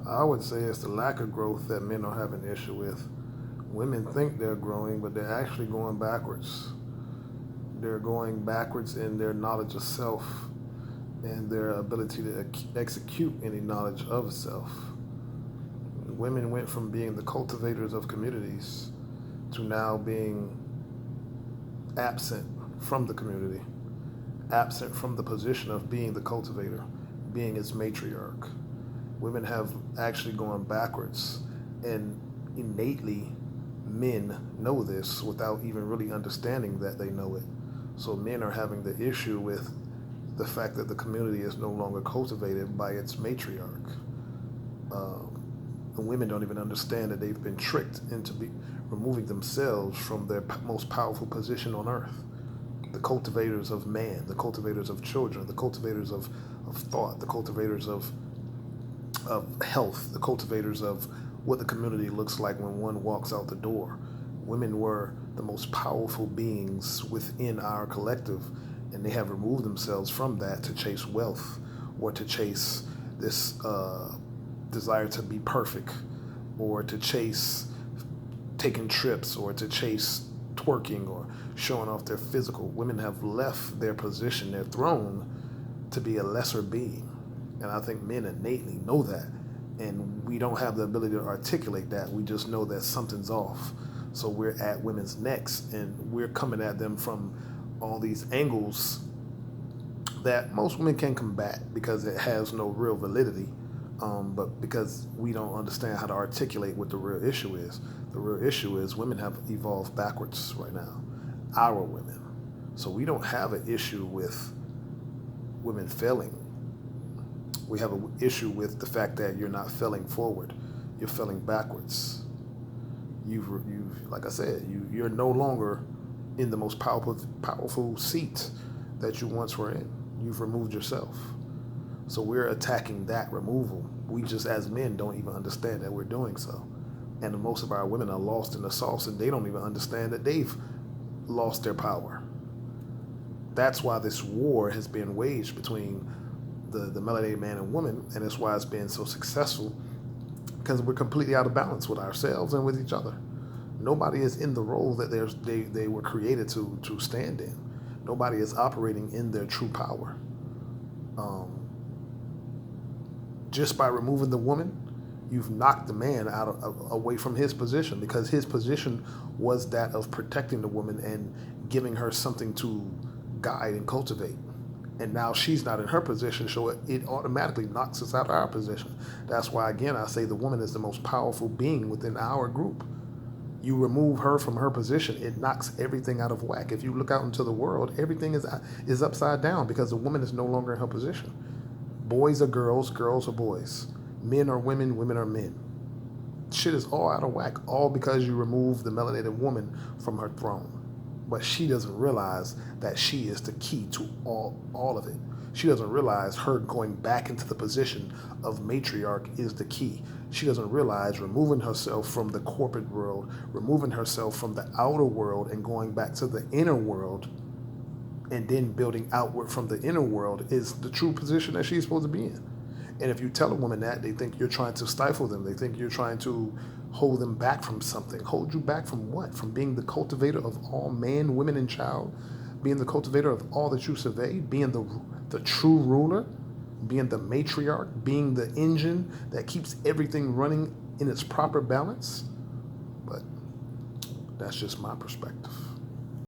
I would say it's the lack of growth that men are having an issue with. Women think they're growing, but they're actually going backwards. They're going backwards in their knowledge of self and their ability to execute any knowledge of self. Women went from being the cultivators of communities to now being absent from the community, absent from the position of being the cultivator, being its matriarch. Women have actually gone backwards, and innately, men know this without even really understanding that they know it. So men are having the issue with the fact that the community is no longer cultivated by its matriarch. Uh, the women don't even understand that they've been tricked into removing themselves from their most powerful position on earth. The cultivators of man, the cultivators of children, the cultivators of thought, the cultivators of health, the cultivators of what the community looks like when one walks out the door. Women were the most powerful beings within our collective, and they have removed themselves from that to chase wealth or to chase this desire to be perfect or to chase taking trips or to chase twerking or showing off their physical. Women have left their position, their throne, to be a lesser being. And I think men innately know that. And we don't have the ability to articulate that. We just know that something's off. So we're at women's necks and we're coming at them from all these angles that most women can combat because it has no real validity. But because we don't understand how to articulate what the real issue is, the real issue is women have evolved backwards right now. Our women. So we don't have an issue with women failing. We have an issue with the fact that you're not failing forward. You're failing backwards. You've like I said, you're no longer in the most powerful seat that you once were in. You've removed yourself. So we're attacking that removal. We just, as men, don't even understand that we're doing so. And most of our women are lost in the sauce and they don't even understand that they've lost their power. That's why this war has been waged between the melanated man and woman, and that's why it's been so successful because we're completely out of balance with ourselves and with each other. Nobody is in the role that they were created to stand in. Nobody is operating in their true power. Um, just by removing the woman, you've knocked the man away from his position because his position was that of protecting the woman and giving her something to guide and cultivate. And now she's not in her position, so it automatically knocks us out of our position. That's why, again, I say the woman is the most powerful being within our group. You remove her from her position, it knocks everything out of whack. If you look out into the world, everything is upside down because the woman is no longer in her position. Boys are girls, girls are boys. Men are women, women are men. Shit is all out of whack, all because you remove the melanated woman from her throne. But she doesn't realize that she is the key to all of it. She doesn't realize her going back into the position of matriarch is the key. She doesn't realize removing herself from the corporate world, removing herself from the outer world and going back to the inner world and then building outward from the inner world is the true position that she's supposed to be in. And if you tell a woman that, they think you're trying to stifle them. They think you're trying to hold them back from something. Hold you back from what? From being the cultivator of all man, women, and child? Being the cultivator of all that you survey? Being the true ruler? Being the matriarch? Being the engine that keeps everything running in its proper balance? But that's just my perspective.